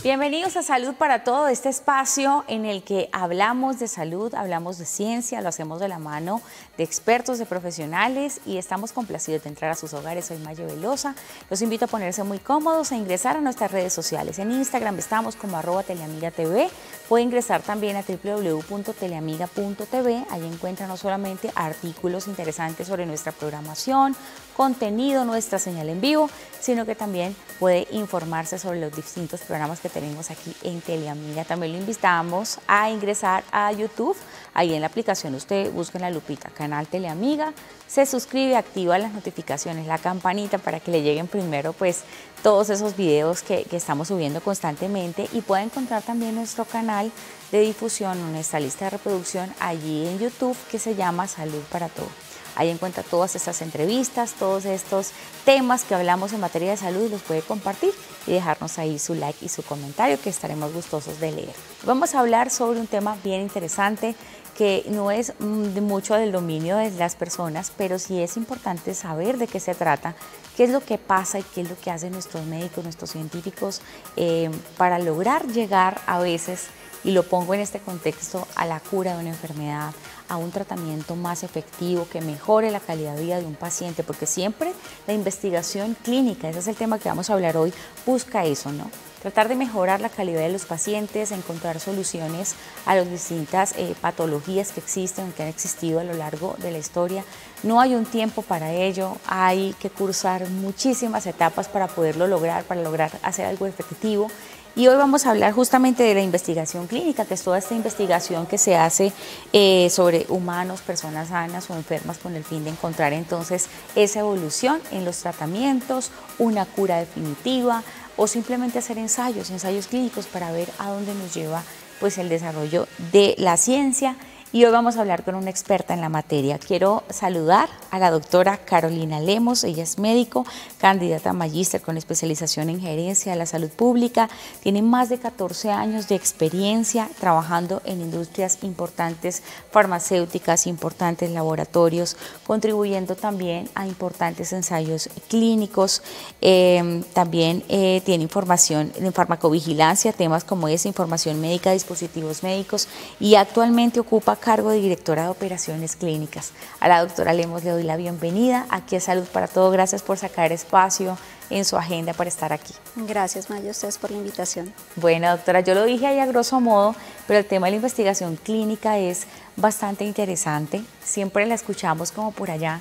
Bienvenidos a Salud para Todo, este espacio en el que hablamos de salud, hablamos de ciencia, lo hacemos de la mano de expertos, de profesionales y estamos complacidos de entrar a sus hogares. Soy Maye Velosa, los invito a ponerse muy cómodos, a ingresar a nuestras redes sociales. En Instagram estamos como @teleamigatv, puede ingresar también a www.teleamiga.tv, ahí encuentra no solamente artículos interesantes sobre nuestra programación, contenido, nuestra señal en vivo, sino que también puede informarse sobre los distintos programas que tenemos aquí en Teleamiga. También lo invitamos a ingresar a YouTube. Ahí en la aplicación usted busca en la lupita canal Teleamiga, se suscribe, activa las notificaciones, la campanita para que le lleguen primero pues todos esos videos que estamos subiendo constantemente, y puede encontrar también nuestro canal de difusión, nuestra lista de reproducción allí en YouTube que se llama Salud para Todo. Ahí encuentra todas estas entrevistas, todos estos temas que hablamos en materia de salud, y los puede compartir y dejarnos ahí su like y su comentario, que estaremos gustosos de leer. Vamos a hablar sobre un tema bien interesante que no es mucho del dominio de las personas, pero sí es importante saber de qué se trata, qué es lo que pasa y qué es lo que hacen nuestros médicos, nuestros científicos para lograr llegar a veces, y lo pongo en este contexto, a la cura de una enfermedad, a un tratamiento más efectivo que mejore la calidad de vida de un paciente, porque siempre la investigación clínica, ese es el tema que vamos a hablar hoy, busca eso, ¿no? Tratar de mejorar la calidad de los pacientes, encontrar soluciones a las distintas patologías que existen, que han existido a lo largo de la historia. No hay un tiempo para ello, hay que cursar muchísimas etapas para poderlo lograr, para lograr hacer algo efectivo. Y hoy vamos a hablar justamente de la investigación clínica, que es toda esta investigación que se hace sobre humanos, personas sanas o enfermas, con el fin de encontrar entonces esa evolución en los tratamientos, una cura definitiva, o simplemente hacer ensayos clínicos para ver a dónde nos lleva pues el desarrollo de la ciencia. Y hoy vamos a hablar con una experta en la materia. Quiero saludar a la doctora Carolina Lemos. Ella es médico, candidata a magíster con especialización en gerencia de la salud pública. Tiene más de 14 años de experiencia trabajando en industrias importantes, farmacéuticas, importantes laboratorios, contribuyendo también a importantes ensayos clínicos. También tiene información en farmacovigilancia, temas como esa, información médica, dispositivos médicos, y actualmente ocupa cargo de directora de operaciones clínicas. A la doctora Lemos le doy la bienvenida aquí a Salud para Todo. Gracias por sacar espacio en su agenda para estar aquí. Gracias, Maya, a ustedes por la invitación. Bueno, doctora, yo lo dije ahí a grosso modo, pero el tema de la investigación clínica es bastante interesante. Siempre la escuchamos como por allá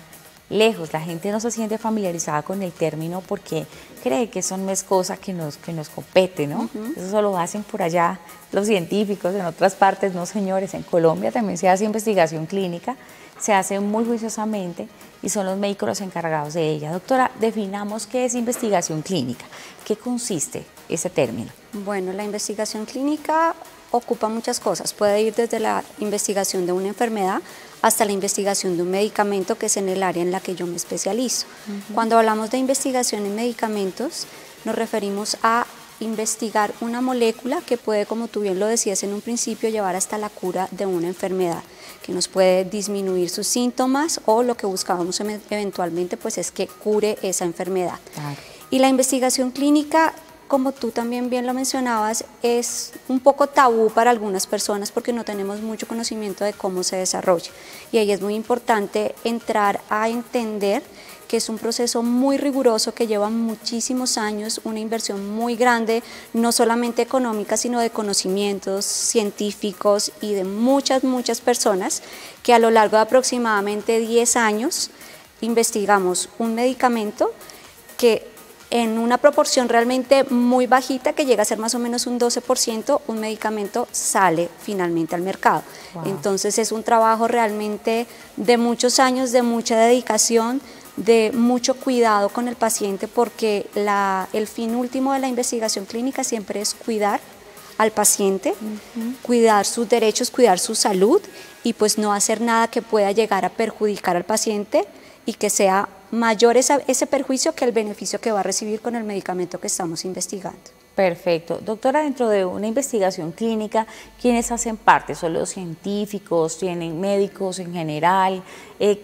lejos, la gente no se siente familiarizada con el término porque cree que eso no es cosa que nos compete, ¿no? Eso solo hacen por allá los científicos, en otras partes no, señores. En Colombia también se hace investigación clínica, se hace muy juiciosamente y son los médicos los encargados de ella. Doctora, definamos qué es investigación clínica, ¿qué consiste ese término? Bueno, la investigación clínica ocupa muchas cosas, puede ir desde la investigación de una enfermedad hasta la investigación de un medicamento, que es en el área en la que yo me especializo. Cuando hablamos de investigación en medicamentos, nos referimos a investigar una molécula que puede, como tú bien lo decías en un principio, llevar hasta la cura de una enfermedad, que nos puede disminuir sus síntomas, o lo que buscábamos eventualmente pues es que cure esa enfermedad. Claro. Y la investigación clínica, como tú también bien lo mencionabas, es un poco tabú para algunas personas porque no tenemos mucho conocimiento de cómo se desarrolla. Y ahí es muy importante entrar a entender que es un proceso muy riguroso que lleva muchísimos años, una inversión muy grande, no solamente económica, sino de conocimientos científicos y de muchas personas, que a lo largo de aproximadamente 10 años investigamos un medicamento que en una proporción realmente muy bajita, que llega a ser más o menos un 12%, un medicamento sale finalmente al mercado. Wow. Entonces es un trabajo realmente de muchos años, de mucha dedicación, de mucho cuidado con el paciente, porque el fin último de la investigación clínica siempre es cuidar al paciente, cuidar sus derechos, cuidar su salud, y pues no hacer nada que pueda llegar a perjudicar al paciente y que sea mayor ese perjuicio que el beneficio que va a recibir con el medicamento que estamos investigando. Perfecto. Doctora, dentro de una investigación clínica, ¿quiénes hacen parte? ¿Son los científicos? ¿Tienen médicos en general?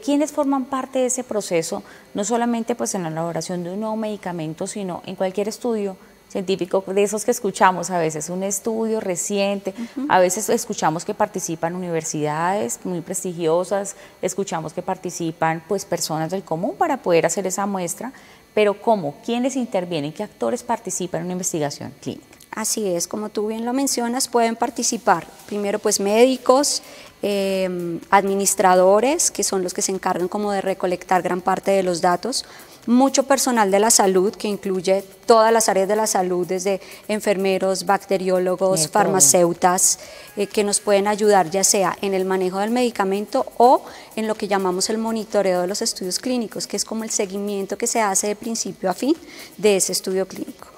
¿Quiénes forman parte de ese proceso? No solamente pues en la elaboración de un nuevo medicamento, sino en cualquier estudio científico de esos que escuchamos a veces, un estudio reciente, a veces escuchamos que participan universidades muy prestigiosas, escuchamos que participan pues personas del común para poder hacer esa muestra, pero ¿cómo? ¿Quiénes intervienen? ¿Qué actores participan en una investigación clínica? Así es, como tú bien lo mencionas, pueden participar primero pues médicos, administradores, que son los que se encargan como de recolectar gran parte de los datos, mucho personal de la salud, que incluye todas las áreas de la salud, desde enfermeros, bacteriólogos, farmacéutas, que nos pueden ayudar ya sea en el manejo del medicamento o en lo que llamamos el monitoreo de los estudios clínicos, que es como el seguimiento que se hace de principio a fin de ese estudio clínico.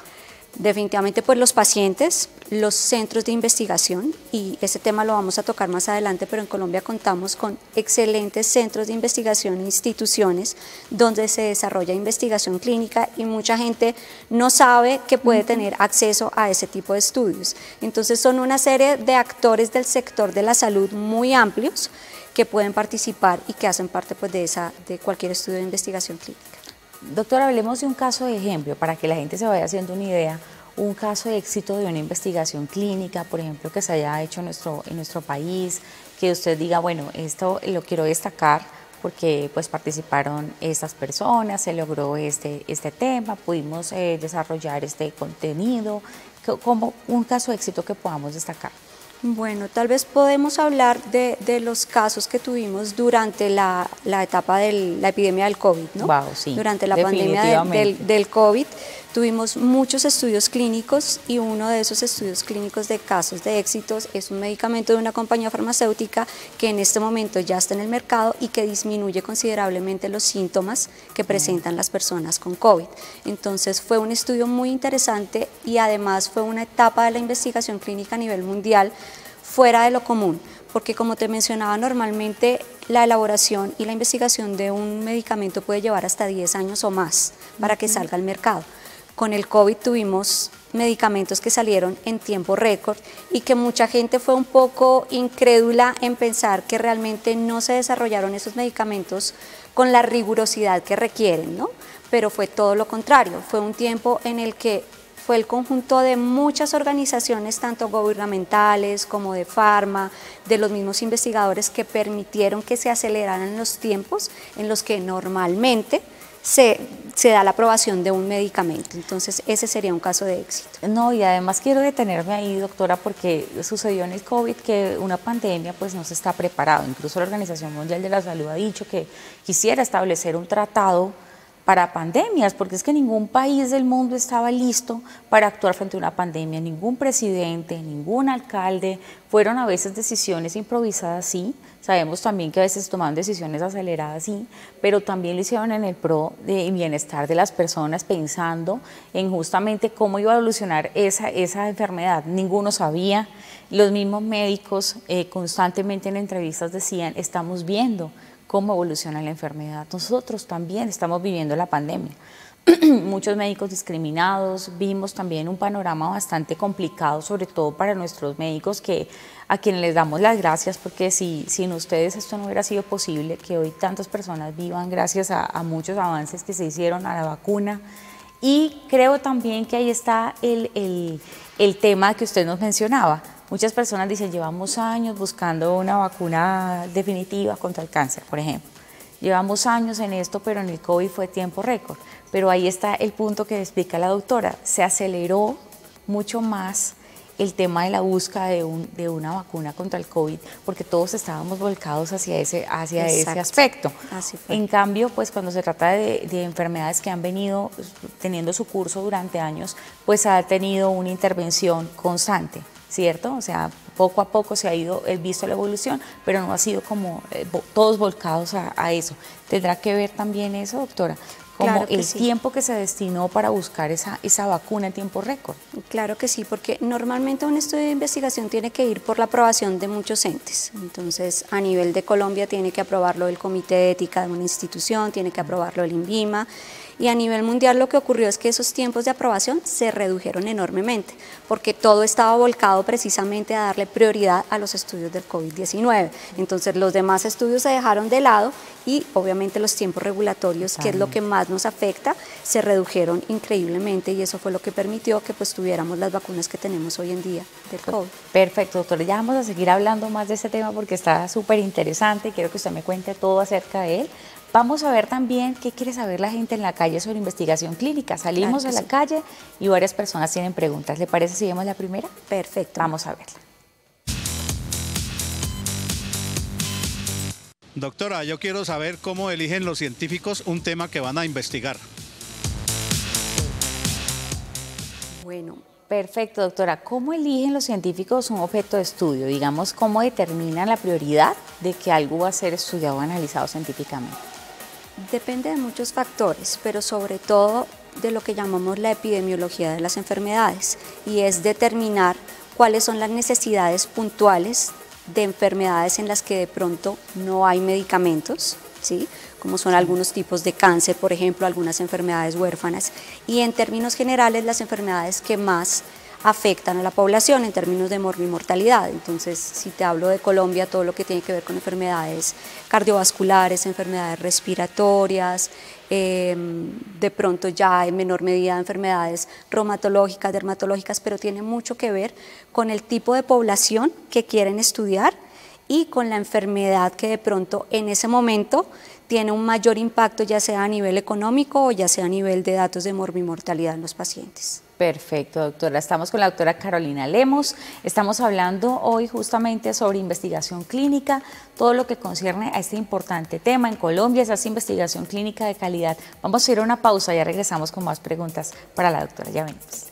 Definitivamente pues los pacientes, los centros de investigación, y ese tema lo vamos a tocar más adelante, pero en Colombia contamos con excelentes centros de investigación e instituciones donde se desarrolla investigación clínica y mucha gente no sabe que puede tener acceso a ese tipo de estudios. Entonces son una serie de actores del sector de la salud muy amplios que pueden participar y que hacen parte pues de cualquier estudio de investigación clínica. Doctora, hablemos de un caso de ejemplo para que la gente se vaya haciendo una idea, un caso de éxito de una investigación clínica, por ejemplo, que se haya hecho en nuestro país, que usted diga, bueno, esto lo quiero destacar porque pues participaron estas personas, se logró este tema, pudimos desarrollar este contenido, como un caso de éxito que podamos destacar. Bueno, tal vez podemos hablar de los casos que tuvimos durante la etapa de la epidemia del COVID, ¿no? Wow, sí, durante la pandemia del COVID tuvimos muchos estudios clínicos y uno de esos estudios clínicos de casos de éxitos es un medicamento de una compañía farmacéutica que en este momento ya está en el mercado y que disminuye considerablemente los síntomas que presentan las personas con COVID. Entonces fue un estudio muy interesante y además fue una etapa de la investigación clínica a nivel mundial fuera de lo común, porque como te mencionaba, normalmente la elaboración y la investigación de un medicamento puede llevar hasta 10 años o más para que salga al mercado. Con el COVID tuvimos medicamentos que salieron en tiempo récord y que mucha gente fue un poco incrédula en pensar que realmente no se desarrollaron esos medicamentos con la rigurosidad que requieren, ¿no? Pero fue todo lo contrario, fue un tiempo en el que fue el conjunto de muchas organizaciones, tanto gubernamentales como de farma, de los mismos investigadores, que permitieron que se aceleraran los tiempos en los que normalmente se da la aprobación de un medicamento. Entonces ese sería un caso de éxito. No, y además quiero detenerme ahí, doctora, porque sucedió en el COVID que una pandemia pues no se está preparado. Incluso la Organización Mundial de la Salud ha dicho que quisiera establecer un tratado para pandemias, porque es que ningún país del mundo estaba listo para actuar frente a una pandemia, ningún presidente, ningún alcalde, fueron a veces decisiones improvisadas, sí, sabemos también que a veces tomaban decisiones aceleradas, sí, pero también lo hicieron en el pro de bienestar de las personas, pensando en justamente cómo iba a evolucionar esa enfermedad. Ninguno sabía, los mismos médicos constantemente en entrevistas decían, estamos viendo cómo evoluciona la enfermedad. Nosotros también estamos viviendo la pandemia. Muchos médicos discriminados, vimos también un panorama bastante complicado, sobre todo para nuestros médicos, a quienes les damos las gracias, porque sin ustedes esto no hubiera sido posible, que hoy tantas personas vivan gracias a muchos avances que se hicieron, a la vacuna. Y creo también que ahí está el tema que usted nos mencionaba. Muchas personas dicen, llevamos años buscando una vacuna definitiva contra el cáncer, por ejemplo. Llevamos años en esto, pero en el COVID fue tiempo récord. Pero ahí está el punto que explica la doctora. Se aceleró mucho más el tema de la búsqueda de una vacuna contra el COVID, porque todos estábamos volcados hacia ese aspecto. Así fue. En cambio, pues cuando se trata de enfermedades que han venido teniendo su curso durante años, pues ha tenido una intervención constante, ¿cierto? O sea, poco a poco se ha ido visto la evolución, pero no ha sido como todos volcados a eso. ¿Tendrá que ver también eso, doctora? Como claro el sí. tiempo que se destinó para buscar esa vacuna en tiempo récord. Claro que sí, porque normalmente un estudio de investigación tiene que ir por la aprobación de muchos entes. Entonces, a nivel de Colombia tiene que aprobarlo el Comité de Ética de una institución, tiene que aprobarlo el INVIMA, y a nivel mundial lo que ocurrió es que esos tiempos de aprobación se redujeron enormemente, porque todo estaba volcado precisamente a darle prioridad a los estudios del COVID-19. Entonces los demás estudios se dejaron de lado y obviamente los tiempos regulatorios, que es lo que más más nos afecta se redujeron increíblemente y eso fue lo que permitió que pues tuviéramos las vacunas que tenemos hoy en día del COVID. Perfecto, doctora, ya vamos a seguir hablando más de este tema porque está súper interesante y quiero que usted me cuente todo acerca de él. Vamos a ver también qué quiere saber la gente en la calle sobre investigación clínica. Salimos a la calle y varias personas tienen preguntas. ¿Le parece si vemos la primera? Perfecto. Vamos a verla. Doctora, yo quiero saber cómo eligen los científicos un tema que van a investigar. Bueno. Perfecto, doctora. ¿Cómo eligen los científicos un objeto de estudio? Digamos, ¿cómo determinan la prioridad de que algo va a ser estudiado o analizado científicamente? Depende de muchos factores, pero sobre todo de lo que llamamos la epidemiología de las enfermedades, y es determinar cuáles son las necesidades puntuales de enfermedades en las que de pronto no hay medicamentos, ¿sí? Como son algunos tipos de cáncer, por ejemplo, algunas enfermedades huérfanas, y en términos generales las enfermedades que más afectan a la población en términos de mortalidad. Entonces, si te hablo de Colombia, todo lo que tiene que ver con enfermedades cardiovasculares, enfermedades respiratorias, de pronto ya en menor medida enfermedades reumatológicas, dermatológicas, pero tiene mucho que ver con el tipo de población que quieren estudiar y con la enfermedad que de pronto en ese momento tiene un mayor impacto, ya sea a nivel económico o ya sea a nivel de datos de mortalidad en los pacientes. Perfecto, doctora. Estamos con la doctora Carolina Lemos. Estamos hablando hoy justamente sobre investigación clínica, todo lo que concierne a este importante tema en Colombia, es esa investigación clínica de calidad. Vamos a ir a una pausa, ya regresamos con más preguntas para la doctora. Ya venimos.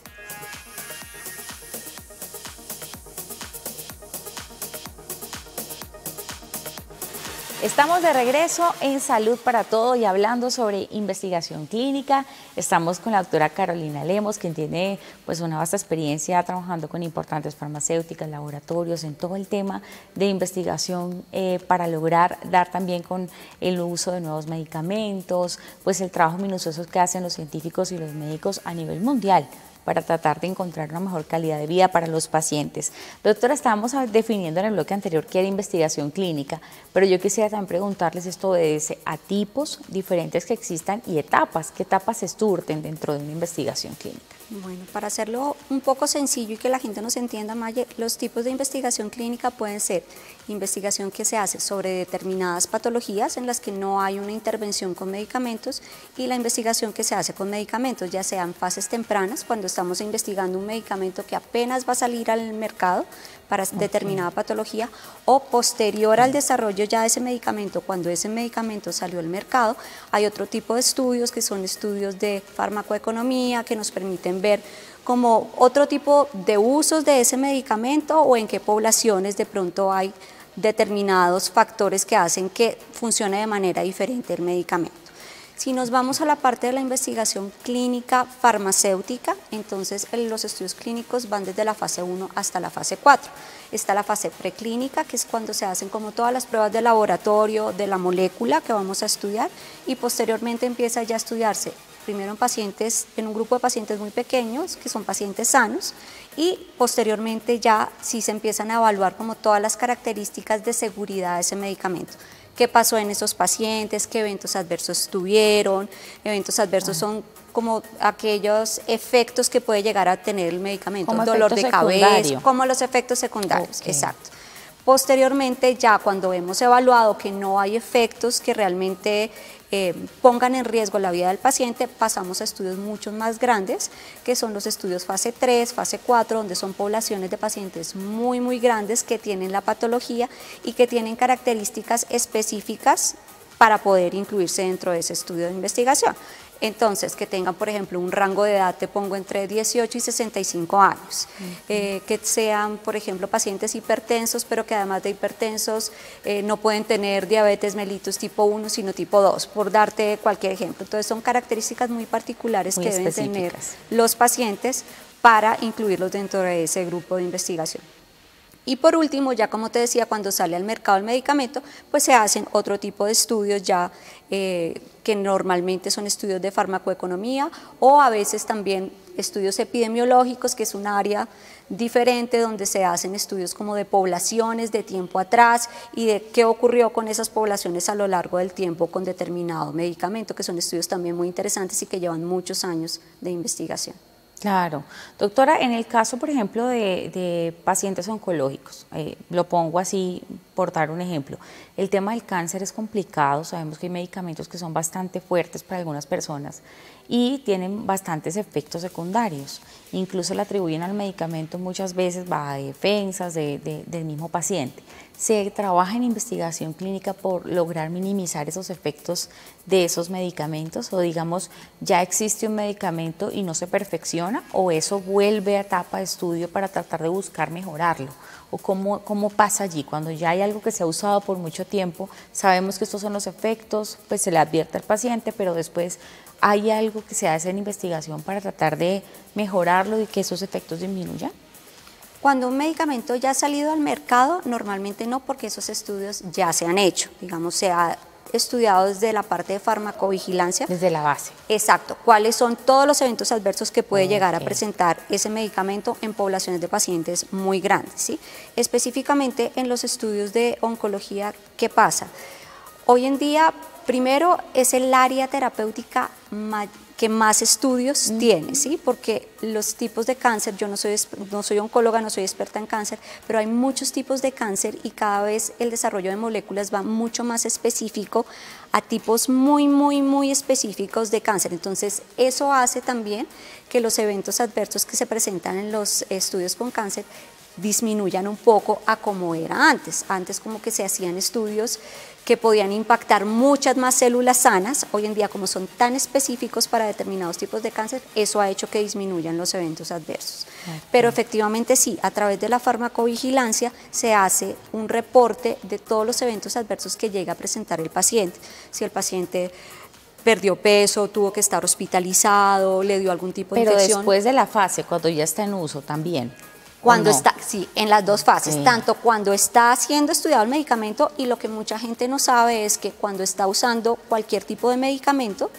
Estamos de regreso en Salud para Todo y hablando sobre investigación clínica. Estamos con la doctora Carolina Lemos, quien tiene pues una vasta experiencia trabajando con importantes farmacéuticas, laboratorios, en todo el tema de investigación para lograr dar también con el uso de nuevos medicamentos, pues el trabajo minucioso que hacen los científicos y los médicos a nivel mundial para tratar de encontrar una mejor calidad de vida para los pacientes. Doctora, estábamos definiendo en el bloque anterior qué era investigación clínica, pero yo quisiera también preguntarles esto obedece a tipos diferentes que existan y etapas. ¿Qué etapas se surten dentro de una investigación clínica? Bueno, para hacerlo un poco sencillo y que la gente nos entienda, Maye, los tipos de investigación clínica pueden ser investigación que se hace sobre determinadas patologías en las que no hay una intervención con medicamentos y la investigación que se hace con medicamentos, ya sean fases tempranas, cuando estamos investigando un medicamento que apenas va a salir al mercado para determinada patología, o posterior al desarrollo ya de ese medicamento, cuando ese medicamento salió al mercado, hay otro tipo de estudios que son estudios de farmacoeconomía que nos permiten ver como otro tipo de usos de ese medicamento o en qué poblaciones de pronto hay determinados factores que hacen que funcione de manera diferente el medicamento. Si nos vamos a la parte de la investigación clínica farmacéutica, entonces los estudios clínicos van desde la fase 1 hasta la fase 4. Está la fase preclínica, que es cuando se hacen como todas las pruebas de laboratorio de la molécula que vamos a estudiar y posteriormente empieza ya a estudiarse primero en pacientes, en un grupo de pacientes muy pequeños, que son pacientes sanos, y posteriormente ya sí se empiezan a evaluar como todas las características de seguridad de ese medicamento. ¿Qué pasó en esos pacientes? ¿Qué eventos adversos tuvieron? Eventos adversos son como aquellos efectos que puede llegar a tener el medicamento, como dolor de cabeza, como los efectos secundarios, exacto. Posteriormente, ya cuando hemos evaluado que no hay efectos que realmente pongan en riesgo la vida del paciente, pasamos a estudios mucho más grandes, que son los estudios fase 3, fase 4, donde son poblaciones de pacientes muy grandes que tienen la patología y que tienen características específicas para poder incluirse dentro de ese estudio de investigación. Entonces, que tengan, por ejemplo, un rango de edad, te pongo entre 18 y 65 años, que sean, por ejemplo, pacientes hipertensos, pero que además de hipertensos no pueden tener diabetes mellitus tipo 1, sino tipo 2, por darte cualquier ejemplo. Entonces, son características muy particulares que deben tener los pacientes para incluirlos dentro de ese grupo de investigación. Y por último, ya como te decía, cuando sale al mercado el medicamento, pues se hacen otro tipo de estudios ya que normalmente son estudios de farmacoeconomía o a veces también estudios epidemiológicos, que es un área diferente donde se hacen estudios como de poblaciones de tiempo atrás y de qué ocurrió con esas poblaciones a lo largo del tiempo con determinado medicamento, que son estudios también muy interesantes y que llevan muchos años de investigación. Claro. Doctora, en el caso, por ejemplo, de pacientes oncológicos, lo pongo así por dar un ejemplo, el tema del cáncer es complicado, sabemos que hay medicamentos que son bastante fuertes para algunas personas y tienen bastantes efectos secundarios, incluso le atribuyen al medicamento muchas veces baja defensas del mismo paciente. ¿Se trabaja en investigación clínica por lograr minimizar esos efectos de esos medicamentos? O digamos, ¿ya existe un medicamento y no se perfecciona? ¿O eso vuelve a etapa de estudio para tratar de buscar mejorarlo? ¿O cómo pasa allí? Cuando ya hay algo que se ha usado por mucho tiempo, sabemos que estos son los efectos, pues se le advierte al paciente, pero después ¿hay algo que se hace en investigación para tratar de mejorarlo y que esos efectos disminuyan? Cuando un medicamento ya ha salido al mercado, normalmente no, porque esos estudios ya se han hecho, digamos, se ha estudiado desde la parte de farmacovigilancia. Desde la base. Exacto, cuáles son todos los eventos adversos que puede llegar a presentar ese medicamento en poblaciones de pacientes muy grandes, ¿sí? Específicamente en los estudios de oncología, ¿qué pasa? Hoy en día, primero, es el área terapéutica que más estudios tiene, ¿sí? Porque los tipos de cáncer, yo no soy oncóloga, no soy experta en cáncer, pero hay muchos tipos de cáncer y cada vez el desarrollo de moléculas va mucho más específico a tipos muy específicos de cáncer. Entonces, eso hace también que los eventos adversos que se presentan en los estudios con cáncer disminuyan un poco a como era antes. Antes como que se hacían estudios que podían impactar muchas más células sanas. Hoy en día, como son tan específicos para determinados tipos de cáncer, eso ha hecho que disminuyan los eventos adversos. Pero efectivamente sí, a través de la farmacovigilancia se hace un reporte de todos los eventos adversos que llega a presentar el paciente. Si el paciente perdió peso, tuvo que estar hospitalizado, le dio algún tipo de infección. Pero después de la fase, cuando ya está en uso también. Cuando está, sí, en las dos fases, tanto cuando está siendo estudiado el medicamento y lo que mucha gente no sabe es que cuando está usando cualquier tipo de medicamento,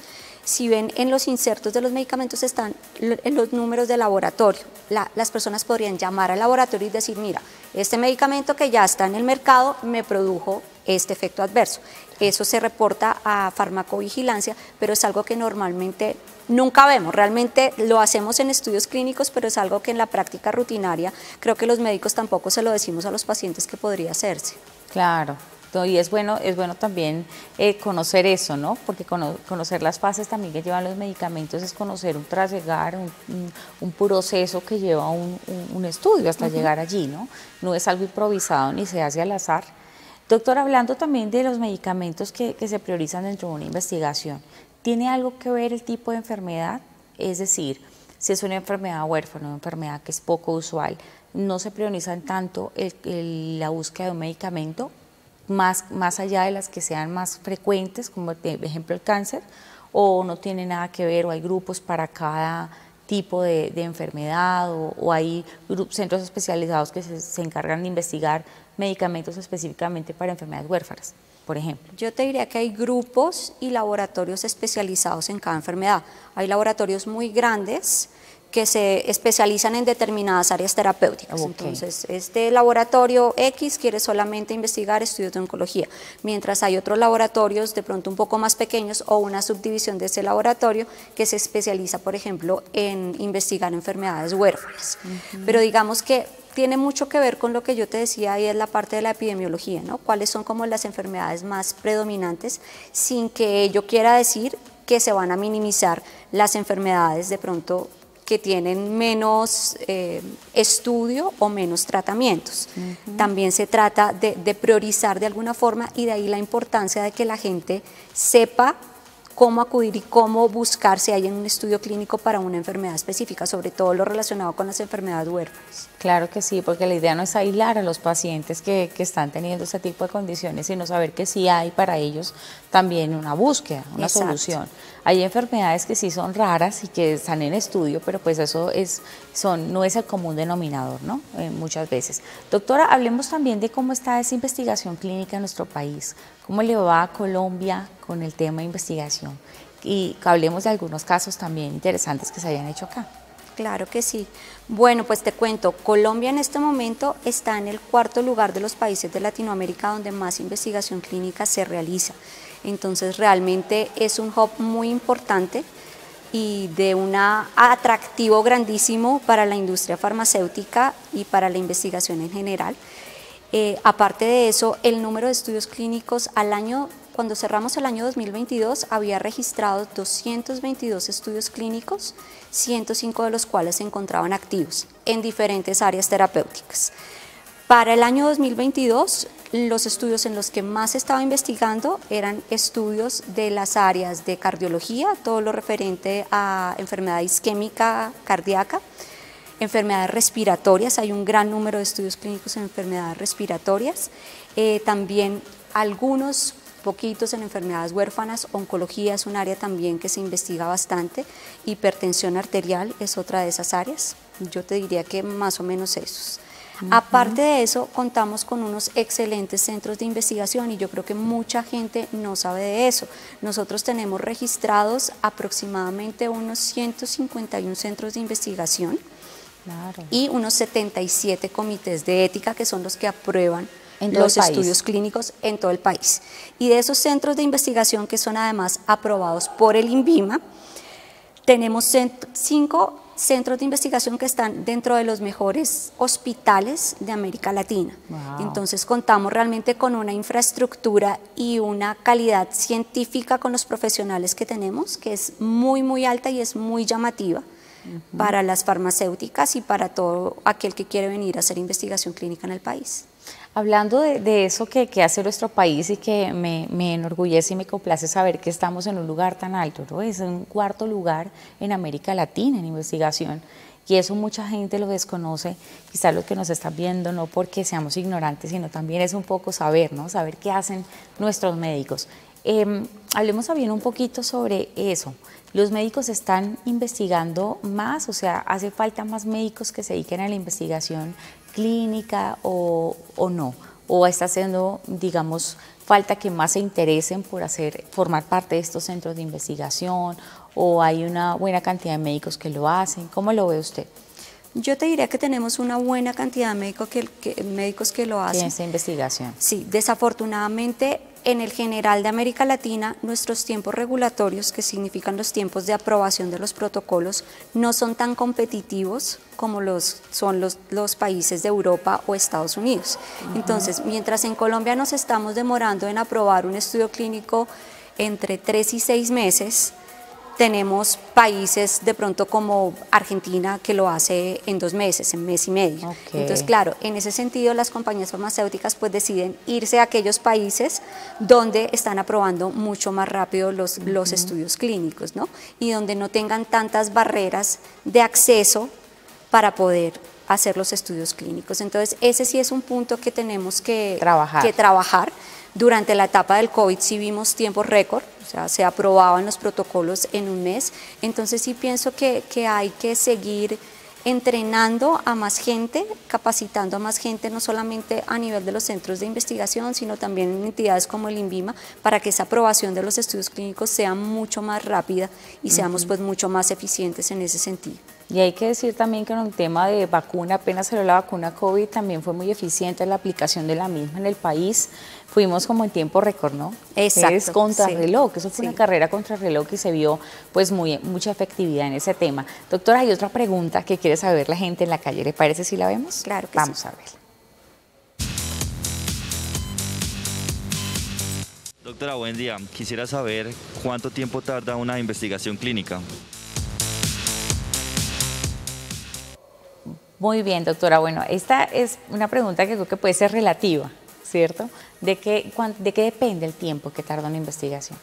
si ven en los insertos de los medicamentos están en los números de laboratorio. Las personas podrían llamar al laboratorio y decir, mira, este medicamento que ya está en el mercado me produjo este efecto adverso. Eso se reporta a farmacovigilancia, pero es algo que normalmente nunca vemos. Realmente lo hacemos en estudios clínicos, pero es algo que en la práctica rutinaria creo que los médicos tampoco se lo decimos a los pacientes que podría hacerse. Claro. Y es bueno también conocer eso, ¿no? Porque conocer las fases también que llevan los medicamentos es conocer un trasegar, un proceso que lleva un estudio hasta llegar allí, ¿no? No es algo improvisado ni se hace al azar. Doctor, hablando también de los medicamentos que se priorizan dentro de una investigación, ¿tiene algo que ver el tipo de enfermedad? Es decir, si es una enfermedad huérfana, una enfermedad que es poco usual, ¿no se priorizan tanto la búsqueda de un medicamento? Más allá de las que sean más frecuentes, como por ejemplo el cáncer, o no tiene nada que ver, o hay grupos para cada tipo de enfermedad, o hay centros especializados que se encargan de investigar medicamentos específicamente para enfermedades huérfanas, por ejemplo. Yo te diría que hay grupos y laboratorios especializados en cada enfermedad. Hay laboratorios muy grandes que se especializan en determinadas áreas terapéuticas. Entonces, este laboratorio X quiere solamente investigar estudios de oncología, mientras hay otros laboratorios de pronto un poco más pequeños o una subdivisión de ese laboratorio que se especializa, por ejemplo, en investigar enfermedades huérfanas. Pero digamos que tiene mucho que ver con lo que yo te decía y es la parte de la epidemiología, ¿no? Cuáles son como las enfermedades más predominantes, sin que ello quiera decir que se van a minimizar las enfermedades de pronto que tienen menos estudio o menos tratamientos. También se trata de priorizar de alguna forma y de ahí la importancia de que la gente sepa cómo acudir y cómo buscar si hay un estudio clínico para una enfermedad específica, sobre todo lo relacionado con las enfermedades huérfanas. Claro que sí, porque la idea no es aislar a los pacientes que están teniendo ese tipo de condiciones, sino saber que sí hay para ellos también una búsqueda, una solución. Hay enfermedades que sí son raras y que están en estudio, pero pues eso no es el común denominador, ¿no? Muchas veces. Doctora, hablemos también de cómo está esa investigación clínica en nuestro país, cómo le va a Colombia con el tema de investigación y hablemos de algunos casos también interesantes que se hayan hecho acá. Claro que sí. Bueno, pues te cuento, Colombia en este momento está en el 4º lugar de los países de Latinoamérica donde más investigación clínica se realiza. Entonces realmente es un hub muy importante y de un atractivo grandísimo para la industria farmacéutica y para la investigación en general. Aparte de eso, el número de estudios clínicos al año, cuando cerramos el año 2022, había registrado 222 estudios clínicos, 105 de los cuales se encontraban activos en diferentes áreas terapéuticas. Para el año 2022, los estudios en los que más se estaba investigando eran estudios de las áreas de cardiología, todo lo referente a enfermedad isquémica cardíaca, enfermedades respiratorias, hay un gran número de estudios clínicos en enfermedades respiratorias, también algunos poquitos en enfermedades huérfanas, oncología es un área también que se investiga bastante, hipertensión arterial es otra de esas áreas, yo te diría que más o menos esos. Aparte de eso, contamos con unos excelentes centros de investigación y yo creo que mucha gente no sabe de eso. Nosotros tenemos registrados aproximadamente unos 151 centros de investigación. Claro. Y unos 77 comités de ética que son los que aprueban los estudios clínicos en todo el país. Y de esos centros de investigación que son además aprobados por el INVIMA, tenemos 5 centros de investigación que están dentro de los mejores hospitales de América Latina. Wow. Entonces contamos realmente con una infraestructura y una calidad científica con los profesionales que tenemos, que es muy alta y es muy llamativa para las farmacéuticas y para todo aquel que quiere venir a hacer investigación clínica en el país. Hablando de eso que hace nuestro país y que me enorgullece y me complace saber que estamos en un lugar tan alto, ¿no? Es un 4º lugar en América Latina en investigación y eso mucha gente lo desconoce, quizás los que nos están viendo no porque seamos ignorantes, sino también es un poco saber, ¿no? Saber qué hacen nuestros médicos. Hablemos también un poquito sobre eso. ¿Los médicos están investigando más? O sea, ¿hace falta más médicos que se dediquen a la investigación clínica o no? ¿O está haciendo, digamos, falta que más se interesen por formar parte de estos centros de investigación? ¿O hay una buena cantidad de médicos que lo hacen? ¿Cómo lo ve usted? Yo te diría que tenemos una buena cantidad de médicos que lo hacen. En esta investigación. Sí, desafortunadamente en el general de América Latina nuestros tiempos regulatorios, que significan los tiempos de aprobación de los protocolos, no son tan competitivos como son los países de Europa o Estados Unidos. Entonces, mientras en Colombia nos estamos demorando en aprobar un estudio clínico entre 3 y 6 meses, tenemos países de pronto como Argentina que lo hace en 2 meses, en mes y medio. Okay. Entonces, claro, en ese sentido las compañías farmacéuticas pues deciden irse a aquellos países donde están aprobando mucho más rápido los estudios clínicos, ¿no? Y donde no tengan tantas barreras de acceso para poder hacer los estudios clínicos. Entonces, ese sí es un punto que tenemos que trabajar. Durante la etapa del COVID sí vimos tiempos récord, o sea, se aprobaban los protocolos en 1 mes, entonces sí pienso que hay que seguir entrenando a más gente, capacitando a más gente, no solamente a nivel de los centros de investigación, sino también en entidades como el INVIMA, para que esa aprobación de los estudios clínicos sea mucho más rápida y seamos pues mucho más eficientes en ese sentido. Y hay que decir también que en un tema de vacuna, apenas salió la vacuna COVID, también fue muy eficiente la aplicación de la misma en el país. Fuimos como en tiempo récord, ¿no? Exacto. Es contrarreloj, eso fue una carrera contrarreloj y se vio pues mucha efectividad en ese tema. Doctora, hay otra pregunta que quiere saber la gente en la calle, ¿le parece si la vemos? Claro que Vamos sí. a ver. Doctora, buen día. Quisiera saber cuánto tiempo tarda una investigación clínica. Muy bien, doctora. Bueno, esta es una pregunta que creo que puede ser relativa, ¿cierto? ¿De qué depende el tiempo que tarda una investigación?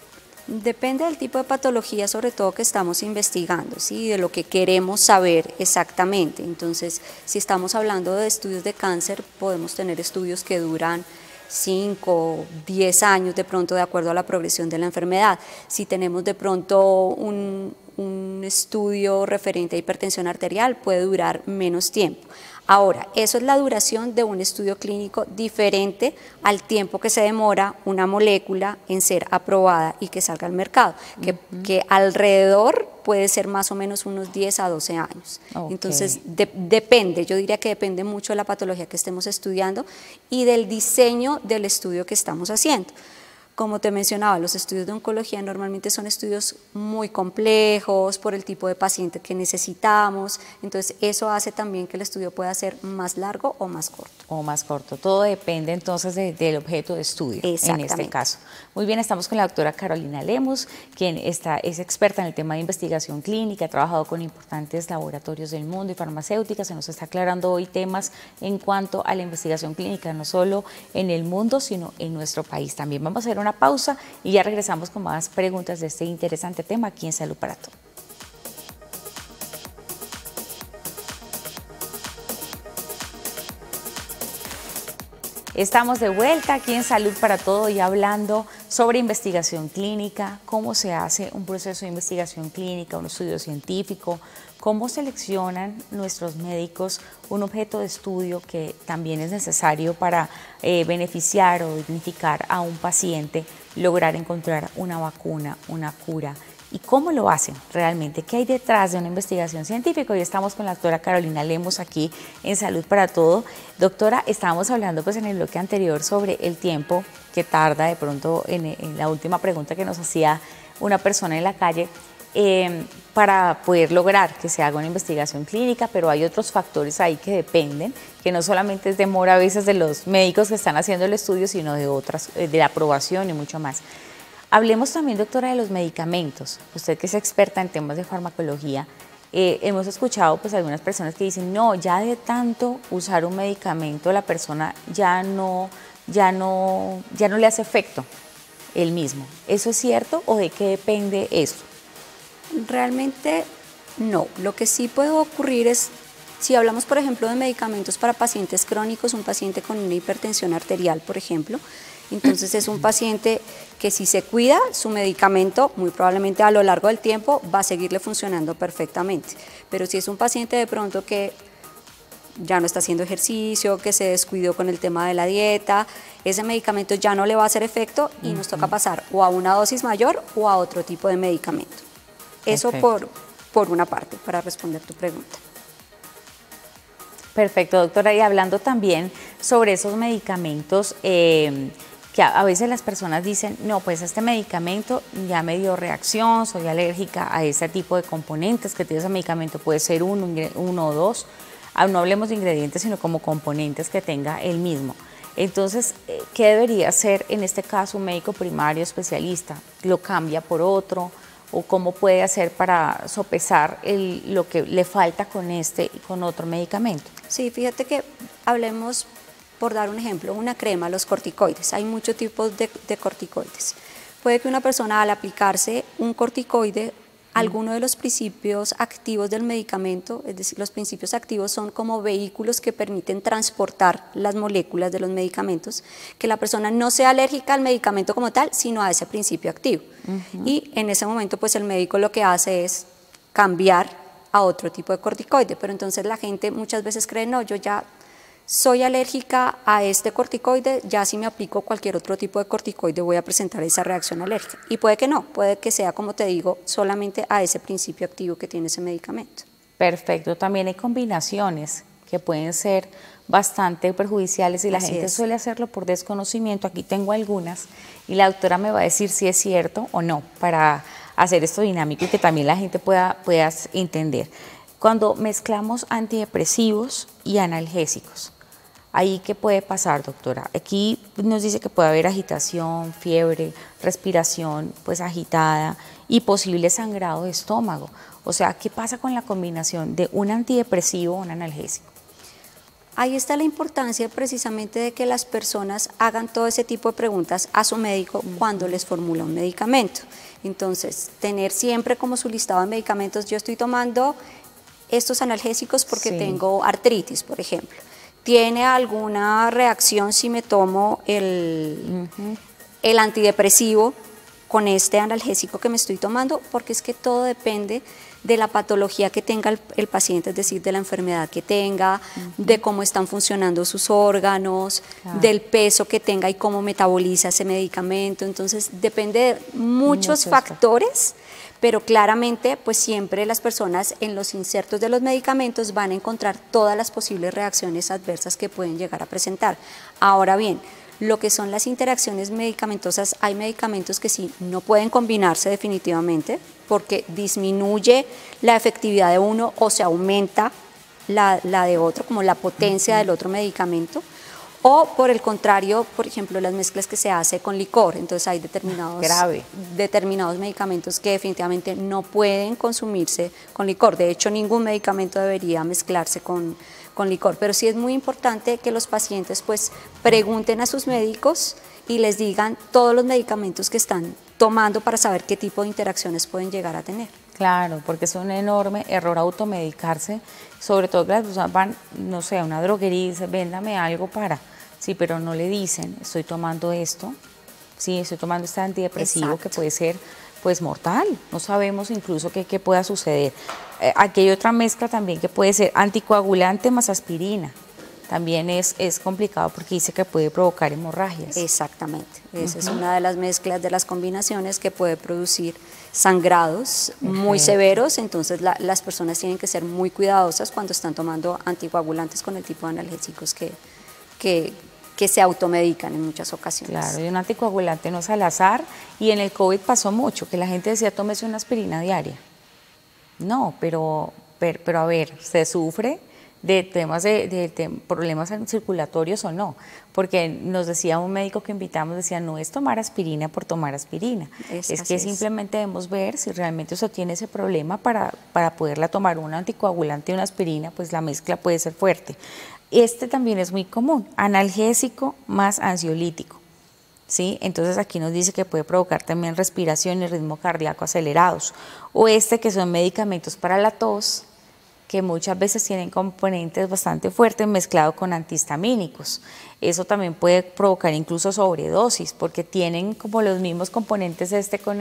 Depende del tipo de patología, sobre todo que estamos investigando, ¿sí? De lo que queremos saber exactamente. Entonces, si estamos hablando de estudios de cáncer, podemos tener estudios que duran 5, 10 años de pronto de acuerdo a la progresión de la enfermedad. Si tenemos de pronto un estudio referente a hipertensión arterial, puede durar menos tiempo. Ahora, eso es la duración de un estudio clínico diferente al tiempo que se demora una molécula en ser aprobada y que salga al mercado, que alrededor puede ser más o menos unos 10 a 12 años. Ok. Entonces, depende, yo diría que depende mucho de la patología que estemos estudiando y del diseño del estudio que estamos haciendo. Como te mencionaba, los estudios de oncología normalmente son estudios muy complejos por el tipo de paciente que necesitamos, entonces eso hace también que el estudio pueda ser más largo o más corto. O más corto. Todo depende entonces del objeto de estudio en Exactamente. este caso. Muy bien, estamos con la doctora Carolina Lemus, quien es experta en el tema de investigación clínica, ha trabajado con importantes laboratorios del mundo y farmacéuticas, se nos está aclarando hoy temas en cuanto a la investigación clínica, no solo en el mundo, sino en nuestro país también. Vamos a hacer una pausa y ya regresamos con más preguntas de este interesante tema aquí en Salud para Todos. Estamos de vuelta aquí en Salud para Todo y hablando sobre investigación clínica, cómo se hace un proceso de investigación clínica, un estudio científico, cómo seleccionan nuestros médicos un objeto de estudio que también es necesario para beneficiar o dignificar a un paciente, lograr encontrar una vacuna, una cura. ¿Y cómo lo hacen realmente? ¿Qué hay detrás de una investigación científica? Hoy estamos con la doctora Carolina Lemus aquí en Salud para Todo. Doctora, estábamos hablando pues en el bloque anterior sobre el tiempo que tarda de pronto en la última pregunta que nos hacía una persona en la calle para poder lograr que se haga una investigación clínica, pero hay otros factores ahí que dependen, que no solamente es demora a veces de los médicos que están haciendo el estudio, sino de otras, de la aprobación y mucho más. Hablemos también, doctora, de los medicamentos. Usted que es experta en temas de farmacología, hemos escuchado pues algunas personas que dicen, no, ya de tanto usar un medicamento la persona ya no le hace efecto el mismo. ¿Eso es cierto o de qué depende eso? Realmente no. Lo que sí puede ocurrir es, si hablamos por ejemplo de medicamentos para pacientes crónicos, un paciente con una hipertensión arterial, por ejemplo, entonces es un paciente que si se cuida, su medicamento muy probablemente a lo largo del tiempo va a seguirle funcionando perfectamente. Pero si es un paciente de pronto que ya no está haciendo ejercicio, que se descuidó con el tema de la dieta, ese medicamento ya no le va a hacer efecto y nos toca pasar o a una dosis mayor o a otro tipo de medicamento. Eso por una parte, para responder tu pregunta. Perfecto, doctora. Y hablando también sobre esos medicamentos que a veces las personas dicen, no, pues este medicamento ya me dio reacción, soy alérgica a ese tipo de componentes que tiene ese medicamento, puede ser uno o dos, no hablemos de ingredientes, sino como componentes que tenga el mismo. Entonces, ¿qué debería hacer en este caso un médico primario especialista? ¿Lo cambia por otro? ¿O cómo puede hacer para sopesar lo que le falta con este y con otro medicamento? Sí, fíjate que hablemos, por dar un ejemplo, una crema, los corticoides. Hay muchos tipos de corticoides. Puede que una persona al aplicarse un corticoide, alguno de los principios activos del medicamento, es decir, los principios activos son como vehículos que permiten transportar las moléculas de los medicamentos, que la persona no sea alérgica al medicamento como tal, sino a ese principio activo. Y en ese momento pues el médico lo que hace es cambiar a otro tipo de corticoide, pero entonces la gente muchas veces cree, no, yo ya soy alérgica a este corticoide, ya si me aplico cualquier otro tipo de corticoide voy a presentar esa reacción alérgica. Y puede que no, puede que sea, como te digo, solamente a ese principio activo que tiene ese medicamento. Perfecto, también hay combinaciones que pueden ser bastante perjudiciales y la gente suele hacerlo por desconocimiento. Aquí tengo algunas y la doctora me va a decir si es cierto o no para hacer esto dinámico y que también la gente pueda entender. Cuando mezclamos antidepresivos y analgésicos, ¿ahí qué puede pasar, doctora? Aquí nos dice que puede haber agitación, fiebre, respiración pues agitada y posible sangrado de estómago. O sea, ¿qué pasa con la combinación de un antidepresivo o un analgésico? Ahí está la importancia precisamente de que las personas hagan todo ese tipo de preguntas a su médico cuando les formula un medicamento. Entonces, tener siempre como su listado de medicamentos, yo estoy tomando estos analgésicos porque tengo artritis, por ejemplo. ¿Tiene alguna reacción si me tomo el antidepresivo con este analgésico que me estoy tomando? Porque es que todo depende de la patología que tenga el paciente, es decir, de la enfermedad que tenga, de cómo están funcionando sus órganos, del peso que tenga y cómo metaboliza ese medicamento. Entonces, depende de muchos factores pero claramente pues siempre las personas en los insertos de los medicamentos van a encontrar todas las posibles reacciones adversas que pueden llegar a presentar. Ahora bien, lo que son las interacciones medicamentosas, hay medicamentos que sí no pueden combinarse definitivamente porque disminuye la efectividad de uno o se aumenta la de otro, como la potencia del otro medicamento. O por el contrario, por ejemplo, las mezclas que se hace con licor, entonces hay determinados medicamentos que definitivamente no pueden consumirse con licor. De hecho, ningún medicamento debería mezclarse con licor, pero sí es muy importante que los pacientes pues pregunten a sus médicos y les digan todos los medicamentos que están tomando para saber qué tipo de interacciones pueden llegar a tener. Claro, porque es un enorme error automedicarse, sobre todo que las personas van, no sé, a una droguería y dicen, véndame algo para, sí, pero no le dicen, estoy tomando esto, sí, estoy tomando este antidepresivo. Exacto. Que puede ser pues mortal, no sabemos incluso qué pueda suceder. Aquí hay otra mezcla también que puede ser anticoagulante más aspirina. También es complicado porque dice que puede provocar hemorragias. Exactamente, esa es una de las mezclas, de las combinaciones que puede producir sangrados muy severos, entonces las personas tienen que ser muy cuidadosas cuando están tomando anticoagulantes con el tipo de analgésicos que se automedican en muchas ocasiones. Claro, y un anticoagulante no es al azar, y en el COVID pasó mucho, que la gente decía, tómese una aspirina diaria. No, pero a ver, ¿se sufre de temas de problemas circulatorios o no? Porque nos decía un médico que invitamos, decía, no es tomar aspirina por tomar aspirina, es que simplemente debemos ver si realmente usted tiene ese problema para poderla tomar. Un anticoagulante y una aspirina, pues la mezcla puede ser fuerte. Este también es muy común, analgésico más ansiolítico, ¿sí? Entonces aquí nos dice que puede provocar también respiración y ritmo cardíaco acelerados. O que son medicamentos para la tos, que muchas veces tienen componentes bastante fuertes mezclados con antihistamínicos. Eso también puede provocar incluso sobredosis, porque tienen como los mismos componentes con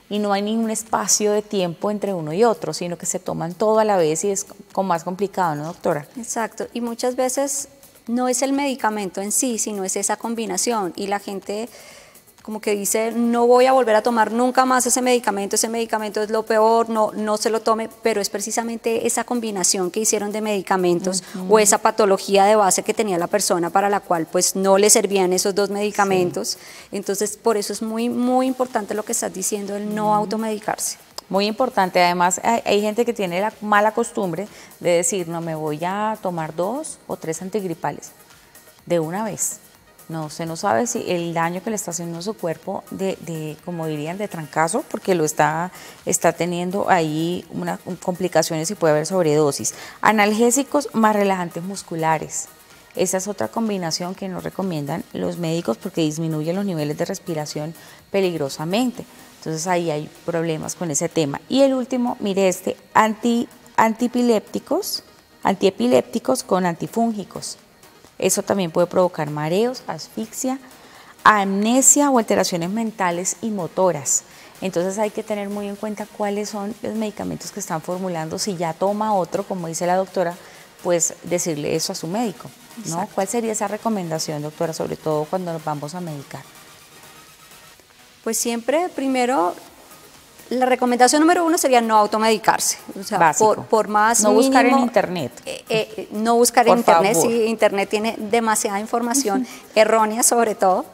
y no hay ningún espacio de tiempo entre uno y otro, sino que se toman todo a la vez y es como más complicado, ¿no, doctora? Exacto, y muchas veces no es el medicamento en sí, sino es esa combinación, y la gente como que dice, no voy a volver a tomar nunca más ese medicamento es lo peor, no se lo tome, pero es precisamente esa combinación que hicieron de medicamentos o esa patología de base que tenía la persona para la cual pues no le servían esos dos medicamentos. Sí. Entonces por eso es muy, muy importante lo que estás diciendo, el no automedicarse. Muy importante, además hay gente que tiene la mala costumbre de decir, no, me voy a tomar 2 o 3 antigripales de una vez. No, usted no sabe si el daño que le está haciendo a su cuerpo como dirían, de trancazo, porque lo está teniendo ahí complicaciones y puede haber sobredosis. Analgésicos más relajantes musculares. Esa es otra combinación que nos recomiendan los médicos porque disminuye los niveles de respiración peligrosamente. Entonces ahí hay problemas con ese tema. Y el último, mire antiepilépticos con antifúngicos. Eso también puede provocar mareos, asfixia, amnesia o alteraciones mentales y motoras. Entonces hay que tener muy en cuenta cuáles son los medicamentos que están formulando. Si ya toma otro, como dice la doctora, pues decirle eso a su médico, ¿no? Exacto. ¿Cuál sería esa recomendación, doctora, sobre todo cuando nos vamos a medicar? Pues siempre, primero, la recomendación número 1 sería no automedicarse. O sea, por más no mínimo, buscar en internet. No buscar en internet, favor. Sí, internet tiene demasiada información errónea sobre todo.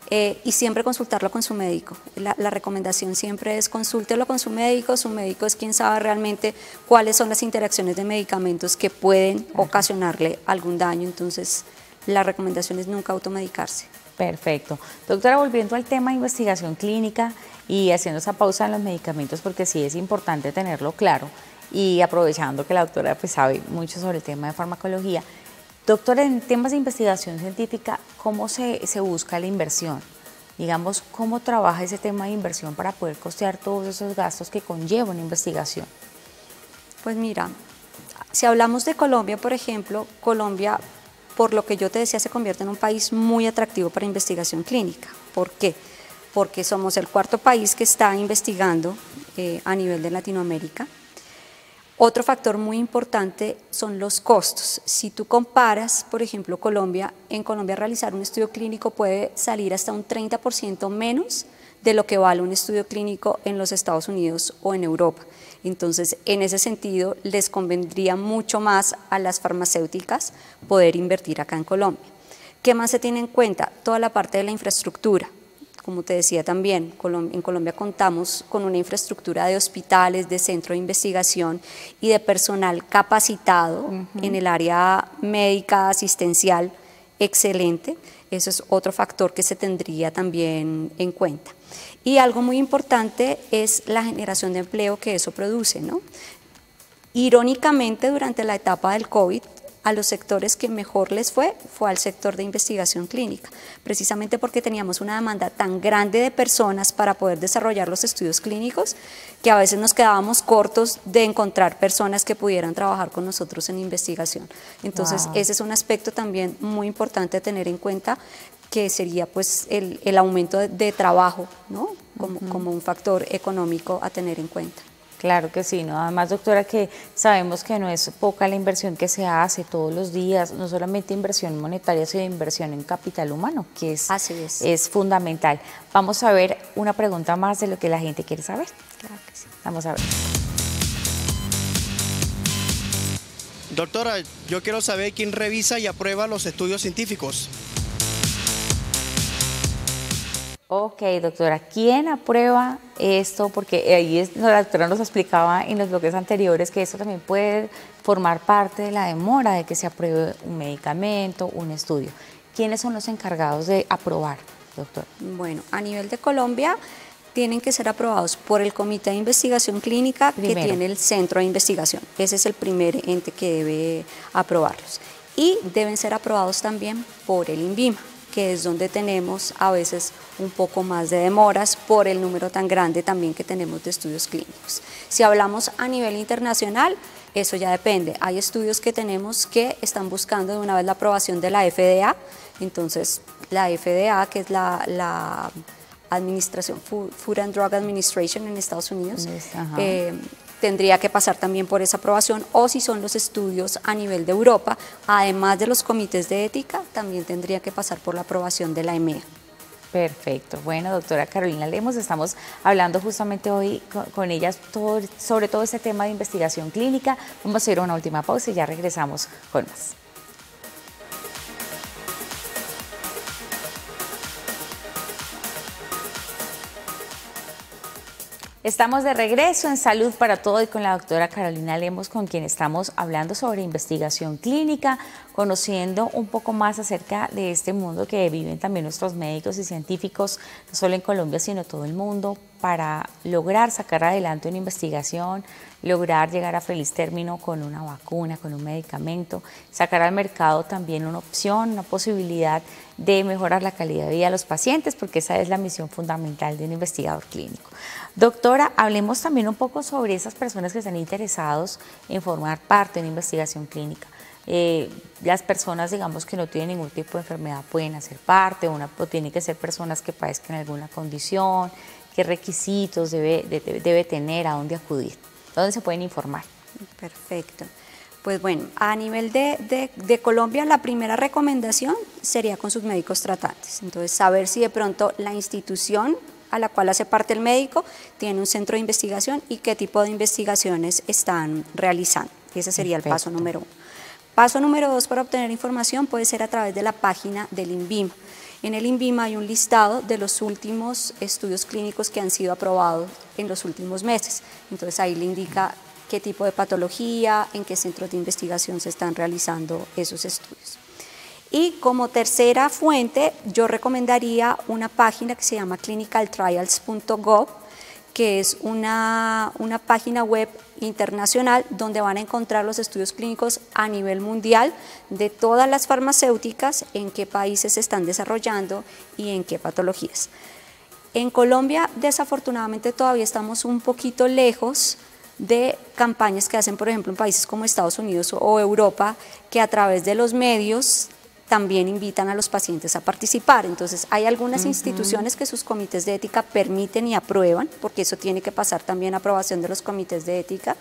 Y siempre consultarlo con su médico. La recomendación siempre es consúltelo con su médico es quien sabe realmente cuáles son las interacciones de medicamentos que pueden ocasionarle algún daño, entonces la recomendación es nunca automedicarse. Perfecto. Doctora, volviendo al tema de investigación clínica y haciendo esa pausa en los medicamentos, porque sí es importante tenerlo claro, y aprovechando que la doctora pues sabe mucho sobre el tema de farmacología. Doctora, en temas de investigación científica, ¿cómo se busca la inversión? Digamos, ¿cómo trabaja ese tema de inversión para poder costear todos esos gastos que conlleva una investigación? Pues mira, si hablamos de Colombia, por ejemplo, Colombia, por lo que yo te decía, se convierte en un país muy atractivo para investigación clínica. ¿Por qué? Porque somos el 4º país que está investigando a nivel de Latinoamérica. Otro factor muy importante son los costos. Si tú comparas, por ejemplo, en Colombia realizar un estudio clínico puede salir hasta un 30% menos de lo que vale un estudio clínico en los Estados Unidos o en Europa. Entonces, en ese sentido, les convendría mucho más a las farmacéuticas poder invertir acá en Colombia. ¿Qué más se tiene en cuenta? Toda la parte de la infraestructura. Como te decía también, en Colombia contamos con una infraestructura de hospitales, de centro de investigación y de personal capacitado en el área médica, asistencial, excelente. Eso es otro factor que se tendría también en cuenta. Y algo muy importante es la generación de empleo que eso produce, ¿no? Irónicamente, durante la etapa del COVID, a los sectores que mejor les fue al sector de investigación clínica, precisamente porque teníamos una demanda tan grande de personas para poder desarrollar los estudios clínicos que a veces nos quedábamos cortos de encontrar personas que pudieran trabajar con nosotros en investigación. Entonces, ese es un aspecto también muy importante a tener en cuenta, que sería pues el aumento de trabajo, ¿no? Como un factor económico a tener en cuenta. Claro que sí, ¿no? Además, doctora, que sabemos que no es poca la inversión que se hace todos los días, no solamente inversión monetaria, sino inversión en capital humano, que es fundamental. Vamos a ver una pregunta más de lo que la gente quiere saber. Claro que sí. Vamos a ver. Doctora, yo quiero saber quién revisa y aprueba los estudios científicos. Ok, doctora, ¿quién aprueba esto? Porque ahí la doctora nos explicaba en los bloques anteriores que esto también puede formar parte de la demora de que se apruebe un medicamento, un estudio. ¿Quiénes son los encargados de aprobar, doctor? Bueno, a nivel de Colombia tienen que ser aprobados por el Comité de Investigación Clínica que tiene el Centro de Investigación. Ese es el primer ente que debe aprobarlos. Y deben ser aprobados también por el INVIMA, que es donde tenemos a veces un poco más de demoras por el número tan grande también que tenemos de estudios clínicos. Si hablamos a nivel internacional, eso ya depende. Hay estudios que tenemos que están buscando de una vez la aprobación de la FDA, entonces la FDA, que es la Administración, Food and Drug Administration en Estados Unidos, tendría que pasar también por esa aprobación, o si son los estudios a nivel de Europa, además de los comités de ética, también tendría que pasar por la aprobación de la EMEA. Perfecto. Bueno, doctora Carolina Lemos, estamos hablando justamente hoy con ella sobre todo este tema de investigación clínica. Vamos a hacer una última pausa y ya regresamos con más. Estamos de regreso en Salud para Todo y con la doctora Carolina Lemos, con quien estamos hablando sobre investigación clínica, conociendo un poco más acerca de este mundo que viven también nuestros médicos y científicos, no solo en Colombia, sino todo el mundo, para lograr sacar adelante una investigación, lograr llegar a feliz término con una vacuna, con un medicamento, sacar al mercado también una opción, una posibilidad de mejorar la calidad de vida de los pacientes, porque esa es la misión fundamental de un investigador clínico. Doctora, hablemos también un poco sobre esas personas que están interesados en formar parte de una investigación clínica. Las personas, digamos, que no tienen ningún tipo de enfermedad pueden hacer parte, o tienen que ser personas que padezcan alguna condición, qué requisitos debe tener, a dónde acudir, dónde se pueden informar. Perfecto. Pues bueno, a nivel de Colombia, la primera recomendación sería con sus médicos tratantes. Entonces, saber si de pronto la institución a la cual hace parte el médico tiene un centro de investigación y qué tipo de investigaciones están realizando. Ese sería el paso número 1. Paso número 2 para obtener información puede ser a través de la página del INVIMA. En el INVIMA hay un listado de los últimos estudios clínicos que han sido aprobados en los últimos meses. Entonces ahí le indica qué tipo de patología, en qué centros de investigación se están realizando esos estudios. Y como tercera fuente, yo recomendaría una página que se llama clinicaltrials.gov, que es una página web internacional donde van a encontrar los estudios clínicos a nivel mundial de todas las farmacéuticas, en qué países se están desarrollando y en qué patologías. En Colombia, desafortunadamente, todavía estamos un poquito lejos de campañas que hacen, por ejemplo, en países como Estados Unidos o Europa, que a través de los medios también invitan a los pacientes a participar. Entonces, hay algunas instituciones que sus comités de ética permiten y aprueban, porque eso tiene que pasar también a aprobación de los comités de ética,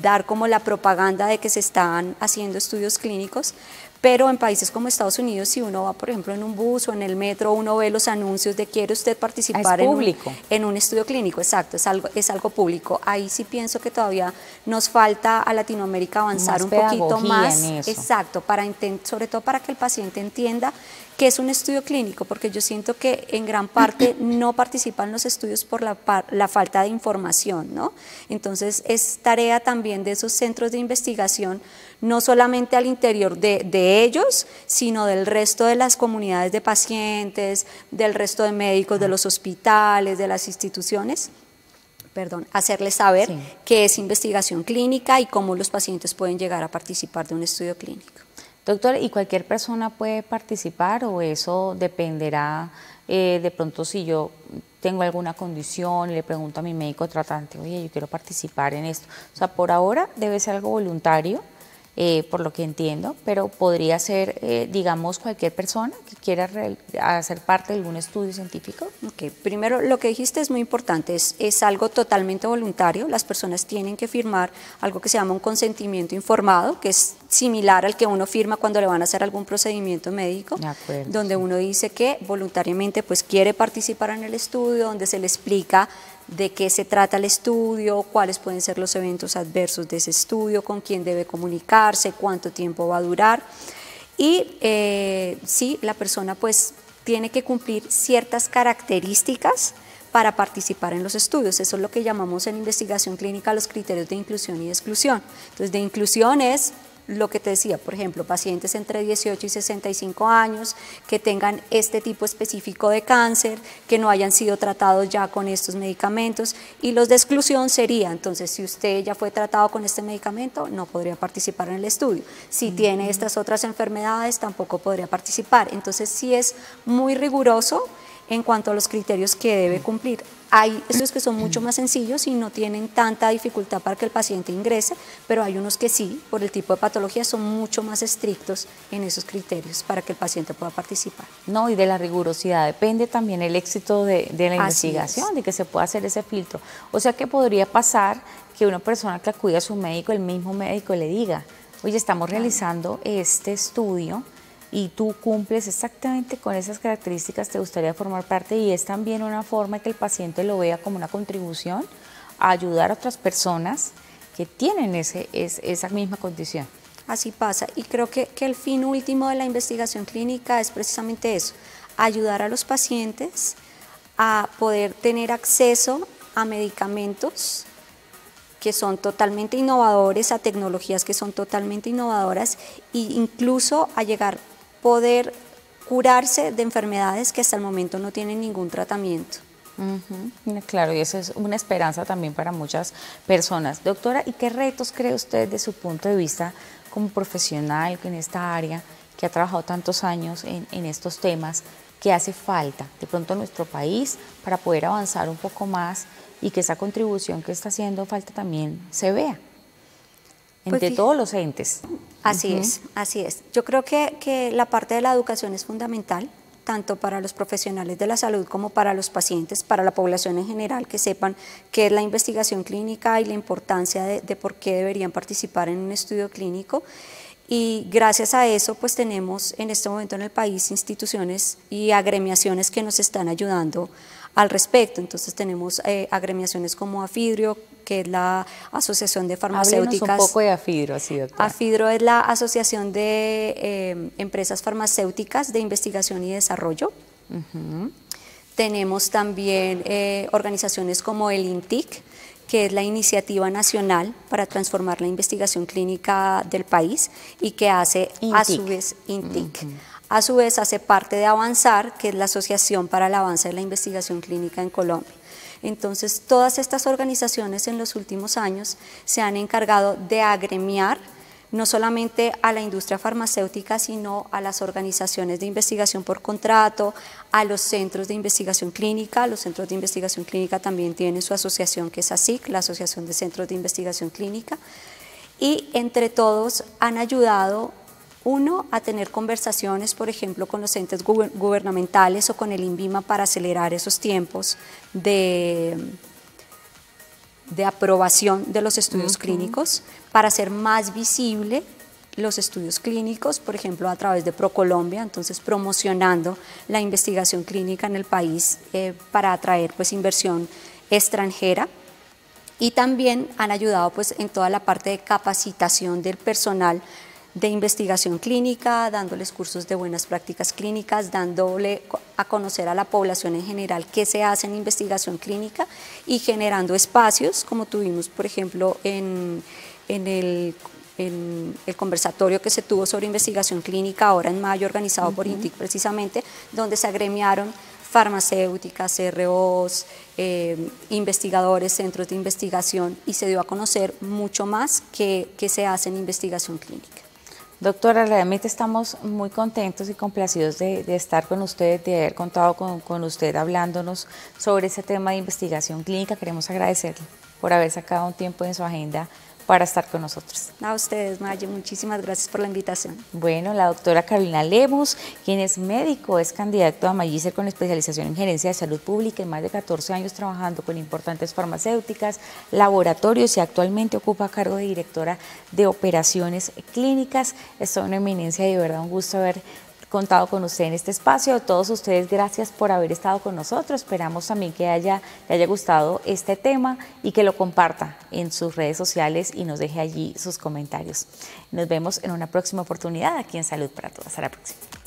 dar como la propaganda de que se están haciendo estudios clínicos, Pero en países como Estados Unidos, si uno va, por ejemplo, en un bus o en el metro, uno ve los anuncios de quiere usted participar en un estudio clínico, exacto, es algo público. Ahí sí pienso que todavía nos falta a Latinoamérica avanzar un poquito más, exacto, sobre todo para que el paciente entienda qué es un estudio clínico, porque yo siento que en gran parte no participan los estudios por la falta de información, ¿no? Entonces es tarea también de esos centros de investigación, no solamente al interior de ellos, sino del resto de las comunidades de pacientes, del resto de médicos, de los hospitales, de las instituciones, hacerles saber qué es investigación clínica y cómo los pacientes pueden llegar a participar de un estudio clínico. Doctor, ¿y cualquier persona puede participar o eso dependerá de pronto si yo tengo alguna condición y le pregunto a mi médico tratante, oye, yo quiero participar en esto? O sea, por ahora debe ser algo voluntario, por lo que entiendo, pero podría ser, digamos, cualquier persona que quiera hacer parte de algún estudio científico. Okay. Primero, lo que dijiste es muy importante, es algo totalmente voluntario. Las personas tienen que firmar algo que se llama un consentimiento informado, que es similar al que uno firma cuando le van a hacer algún procedimiento médico, donde uno dice que voluntariamente pues quiere participar en el estudio, donde se le explica de qué se trata el estudio, cuáles pueden ser los eventos adversos de ese estudio, con quién debe comunicarse, cuánto tiempo va a durar. Y sí, la persona pues tiene que cumplir ciertas características para participar en los estudios. Eso es lo que llamamos en investigación clínica los criterios de inclusión y de exclusión. Entonces, de inclusión es lo que te decía, por ejemplo, pacientes entre 18 y 65 años que tengan este tipo específico de cáncer, que no hayan sido tratados ya con estos medicamentos, y los de exclusión sería, entonces, si usted ya fue tratado con este medicamento, no podría participar en el estudio. Si tiene estas otras enfermedades, tampoco podría participar. Entonces, sí es muy riguroso en cuanto a los criterios que debe cumplir. Hay estudios que son mucho más sencillos y no tienen tanta dificultad para que el paciente ingrese, pero hay unos que sí, por el tipo de patología, son mucho más estrictos en esos criterios para que el paciente pueda participar. No, y de la rigurosidad depende también el éxito de la investigación, de que se pueda hacer ese filtro. O sea que podría pasar que una persona que acude a su médico, el mismo médico le diga, oye, estamos realizando este estudio y tú cumples exactamente con esas características, te gustaría formar parte, y es también una forma que el paciente lo vea como una contribución a ayudar a otras personas que tienen esa misma condición. Así pasa, y creo que el fin último de la investigación clínica es precisamente eso, ayudar a los pacientes a poder tener acceso a medicamentos que son totalmente innovadores, a tecnologías que son totalmente innovadoras, e incluso a poder curarse de enfermedades que hasta el momento no tienen ningún tratamiento. Claro, y eso es una esperanza también para muchas personas. Doctora, ¿y qué retos cree usted de su punto de vista como profesional en esta área, que ha trabajado tantos años en estos temas, que hace falta de pronto en nuestro país para poder avanzar un poco más y que esa contribución que está haciendo falta también se vea entre todos los entes? Así es, así es. Yo creo que la parte de la educación es fundamental, tanto para los profesionales de la salud como para los pacientes, para la población en general, que sepan qué es la investigación clínica y la importancia de por qué deberían participar en un estudio clínico. Y gracias a eso, pues tenemos en este momento en el país instituciones y agremiaciones que nos están ayudando al respecto. Entonces tenemos agremiaciones como AFIDRO, que es la Asociación de Farmacéuticas. Háblenos un poco de AFIDRO, sí, doctora. AFIDRO es la Asociación de Empresas Farmacéuticas de Investigación y Desarrollo. Tenemos también organizaciones como el INTIC, que es la Iniciativa Nacional para Transformar la Investigación Clínica del país, y que hace a su vez INTIC. A su vez hace parte de Avanzar, que es la Asociación para el Avance de la Investigación Clínica en Colombia. Entonces, todas estas organizaciones en los últimos años se han encargado de agremiar no solamente a la industria farmacéutica, sino a las organizaciones de investigación por contrato, a los centros de investigación clínica. Los centros de investigación clínica también tienen su asociación, que es ASIC, la Asociación de Centros de Investigación Clínica, y entre todos han ayudado, uno, a tener conversaciones, por ejemplo, con los entes gubernamentales o con el INVIMA para acelerar esos tiempos de aprobación de los estudios clínicos, para hacer más visible los estudios clínicos, por ejemplo, a través de ProColombia, entonces promocionando la investigación clínica en el país para atraer pues inversión extranjera. Y también han ayudado pues en toda la parte de capacitación del personal de investigación clínica, dándoles cursos de buenas prácticas clínicas, dándole a conocer a la población en general qué se hace en investigación clínica y generando espacios, como tuvimos por ejemplo en el conversatorio que se tuvo sobre investigación clínica ahora en mayo, organizado por INTIC precisamente, donde se agremiaron farmacéuticas, CROs, investigadores, centros de investigación, y se dio a conocer mucho más que se hace en investigación clínica. Doctora, realmente estamos muy contentos y complacidos de estar con usted, de haber contado con usted hablándonos sobre ese tema de investigación clínica. Queremos agradecerle por haber sacado un tiempo en su agenda para estar con nosotros. A ustedes, Maye, muchísimas gracias por la invitación. Bueno, la doctora Carolina Lemus, quien es médico, es candidato a magíster con especialización en gerencia de salud pública y más de 14 años trabajando con importantes farmacéuticas, laboratorios, y actualmente ocupa cargo de directora de operaciones clínicas. Es una eminencia y de verdad un gusto haber contado con usted en este espacio. A todos ustedes, gracias por haber estado con nosotros. Esperamos también que le haya gustado este tema y que lo comparta en sus redes sociales y nos deje allí sus comentarios. Nos vemos en una próxima oportunidad aquí en Salud para Todas. Hasta la próxima.